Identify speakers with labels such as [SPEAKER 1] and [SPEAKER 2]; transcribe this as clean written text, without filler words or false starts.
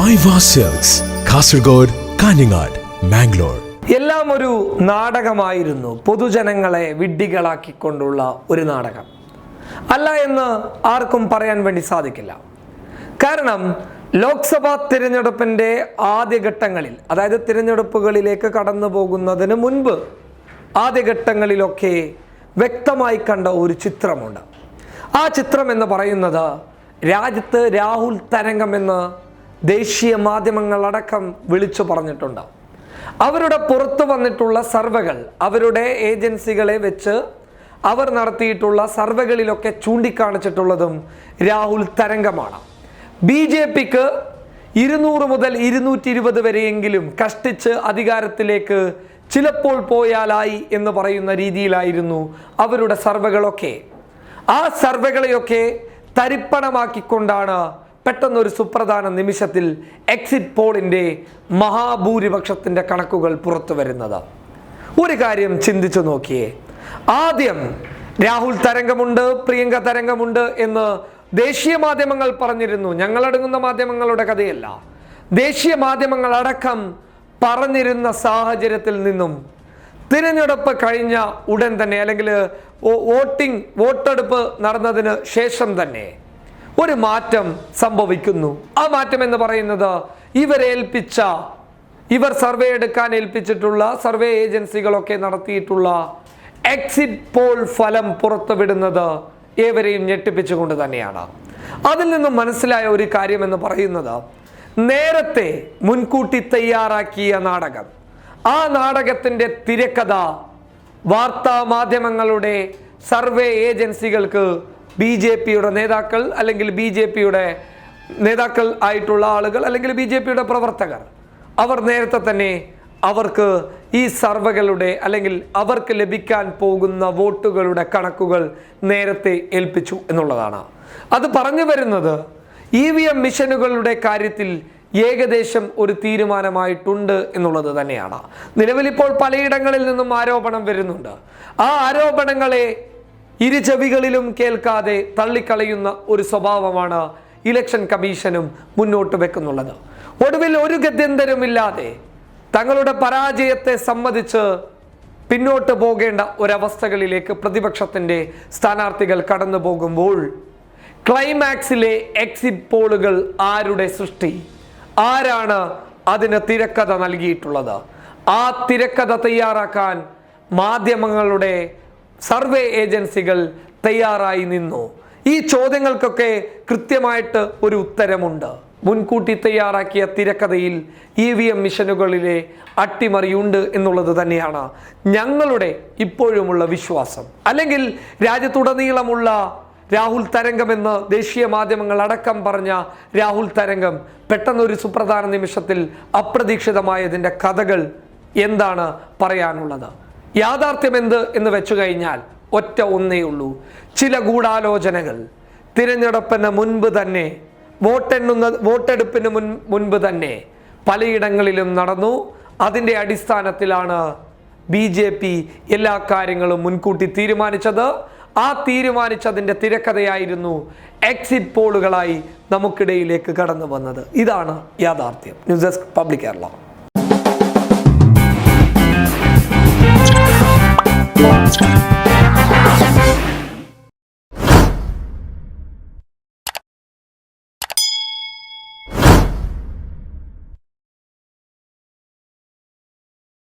[SPEAKER 1] മൈവാ silks, Kasaragod, Kanhangad, Mangalore.
[SPEAKER 2] എല്ലാം ഒരു നാടകമായിരുന്നു, പൊതുജനങ്ങളെ വിഡ്ഢികളാക്കിക്കൊണ്ടുള്ള ഒരു നാടകം അല്ല എന്ന് ആർക്കും പറയാൻ വേണ്ടി സാധിക്കില്ല. കാരണം ലോക്സഭാ തിരഞ്ഞെടുപ്പിൻ്റെ ആദ്യഘട്ടങ്ങളിൽ, അതായത് തിരഞ്ഞെടുപ്പുകളിലേക്ക് കടന്നു പോകുന്നതിന് മുൻപ് ആദ്യഘട്ടങ്ങളിലൊക്കെ വ്യക്തമായി കണ്ട ഒരു ചിത്രമുണ്ട്. ആ ചിത്രം എന്ന് പറയുന്നത് രാജ്യത്ത് രാഹുൽ തരംഗം എന്ന് ദേശീയ മാധ്യമങ്ങളടക്കം വിളിച്ചു പറഞ്ഞിട്ടുണ്ട്. അവരുടെ പുറത്തു വന്നിട്ടുള്ള സർവേകൾ, അവരുടെ ഏജൻസികളെ വെച്ച് അവർ നടത്തിയിട്ടുള്ള സർവേകളിലൊക്കെ ചൂണ്ടിക്കാണിച്ചിട്ടുള്ളതും രാഹുൽ തരംഗമാണ്. BJPക്ക് 200 മുതൽ 220 വരെയെങ്കിലും കഷ്ടിച്ച് അധികാരത്തിലേക്ക് ചിലപ്പോൾ പോയാലായി എന്ന് പറയുന്ന രീതിയിലായിരുന്നു അവരുടെ സർവേകളൊക്കെ. ആ സർവേകളെയൊക്കെ തരിപ്പണമാക്കിക്കൊണ്ടാണ് പെട്ടെന്നൊരു സുപ്രധാന നിമിഷത്തിൽ എക്സിറ്റ് പോളിൻ്റെ മഹാഭൂരിപക്ഷത്തിൻ്റെ കണക്കുകൾ പുറത്തു വരുന്നത്. ഒരു കാര്യം ചിന്തിച്ചു നോക്കിയേ. ആദ്യം രാഹുൽ തരംഗമുണ്ട്, പ്രിയങ്ക തരംഗമുണ്ട് എന്ന് ദേശീയ മാധ്യമങ്ങൾ പറഞ്ഞിരുന്നു. ഞങ്ങളടങ്ങുന്ന മാധ്യമങ്ങളുടെ കഥയല്ല, ദേശീയ മാധ്യമങ്ങളടക്കം പറഞ്ഞിരുന്ന സാഹചര്യത്തിൽ നിന്നും തിരഞ്ഞെടുപ്പ് കഴിഞ്ഞ ഉടൻ തന്നെ, അല്ലെങ്കിൽ വോട്ടെടുപ്പ് നടന്നതിന് ശേഷം തന്നെ ഒരു മാറ്റം സംഭവിക്കുന്നു. ആ മാറ്റം എന്ന് പറയുന്നത് ഇവർ സർവേ എടുക്കാൻ ഏൽപ്പിച്ചിട്ടുള്ള സർവേ ഏജൻസികളൊക്കെ നടത്തിയിട്ടുള്ള എക്സിറ്റ് പോൾ ഫലം പുറത്തുവിടുന്നത് ഏവരെയും ഞെട്ടിപ്പിച്ചുകൊണ്ട് തന്നെയാണ്. അതിൽ നിന്നും മനസ്സിലായ ഒരു കാര്യം എന്ന് പറയുന്നത്, നേരത്തെ മുൻകൂട്ടി തയ്യാറാക്കിയ നാടകം, ആ നാടകത്തിൻ്റെ തിരക്കഥ വാർത്താ മാധ്യമങ്ങളുടെ സർവേ ഏജൻസികൾക്ക് BJPയുടെ നേതാക്കൾ, അല്ലെങ്കിൽ BJPയുടെ നേതാക്കൾ ആയിട്ടുള്ള ആളുകൾ, അല്ലെങ്കിൽ BJPയുടെ പ്രവർത്തകർ, അവർ നേരത്തെ തന്നെ അവർക്ക് ഈ സർവേകളുടെ, അല്ലെങ്കിൽ അവർക്ക് ലഭിക്കാൻ പോകുന്ന വോട്ടുകളുടെ കണക്കുകൾ നേരത്തെ ഏൽപ്പിച്ചു എന്നുള്ളതാണ്. അത് പറഞ്ഞു വരുന്നത് EVM മിഷനുകളുടെ കാര്യത്തിൽ ഏകദേശം ഒരു തീരുമാനമായിട്ടുണ്ട് എന്നുള്ളത് തന്നെയാണ്. നിലവിലിപ്പോൾ പലയിടങ്ങളിൽ നിന്നും ആരോപണം വരുന്നുണ്ട്. ആ ആരോപണങ്ങളെ ഇരു ചെവികളിലും കേൾക്കാതെ തള്ളിക്കളയുന്ന ഒരു സ്വഭാവമാണ് ഇലക്ഷൻ കമ്മീഷനും മുന്നോട്ട് വെക്കുന്നുള്ളത്. ഒടുവിൽ ഒരു ഗത്യന്തരമില്ലാതെ തങ്ങളുടെ പരാജയത്തെ സമ്മതിച്ച് പിന്നോട്ട് പോകേണ്ട ഒരവസ്ഥകളിലേക്ക് പ്രതിപക്ഷത്തിൻ്റെ സ്ഥാനാർത്ഥികൾ കടന്നു പോകുമ്പോൾ ക്ലൈമാക്സിലെ എക്സിറ്റ് പോളുകൾ ആരുടെ സൃഷ്ടി, ആരാണ് അതിന് തിരക്കഥ നൽകിയിട്ടുള്ളത്? ആ തിരക്കഥ തയ്യാറാക്കാൻ മാധ്യമങ്ങളുടെ സർവേ ഏജൻസികൾ തയ്യാറായി നിന്നു. ഈ ചോദ്യങ്ങൾക്കൊക്കെ കൃത്യമായിട്ട് ഒരു ഉത്തരമുണ്ട്. മുൻകൂട്ടി തയ്യാറാക്കിയ തിരക്കഥയിൽ EVM മിഷനുകളിലെ അട്ടിമറിയുണ്ട് എന്നുള്ളത് തന്നെയാണ് ഞങ്ങളുടെ ഇപ്പോഴുമുള്ള വിശ്വാസം. അല്ലെങ്കിൽ രാജ്യത്തുടനീളമുള്ള രാഹുൽ തരംഗം എന്ന് ദേശീയ മാധ്യമങ്ങൾ അടക്കം പറഞ്ഞ രാഹുൽ തരംഗം പെട്ടെന്നൊരു സുപ്രധാന നിമിഷത്തിൽ അപ്രതീക്ഷിതമായതിൻ്റെ കഥകൾ എന്താണ് പറയാനുള്ളത്? യാഥാർത്ഥ്യം എന്ത് എന്ന് വെച്ചു കഴിഞ്ഞാൽ ഒറ്റ ഒന്നേ ഉള്ളൂ. ചില ഗൂഢാലോചനകൾ തിരഞ്ഞെടുപ്പിന് മുൻപ് തന്നെ, വോട്ടെടുപ്പിന് മുൻപ് തന്നെ പലയിടങ്ങളിലും നടന്നു. അതിൻ്റെ അടിസ്ഥാനത്തിലാണ് BJP എല്ലാ കാര്യങ്ങളും മുൻകൂട്ടി തീരുമാനിച്ചത്. ആ തീരുമാനിച്ചതിൻ്റെ തിരക്കഥയായിരുന്നു എക്സിറ്റ് പോളുകളായി നമുക്കിടയിലേക്ക് കടന്നു വന്നത്. ഇതാണ് യാഥാർത്ഥ്യം. News desk public Kerala.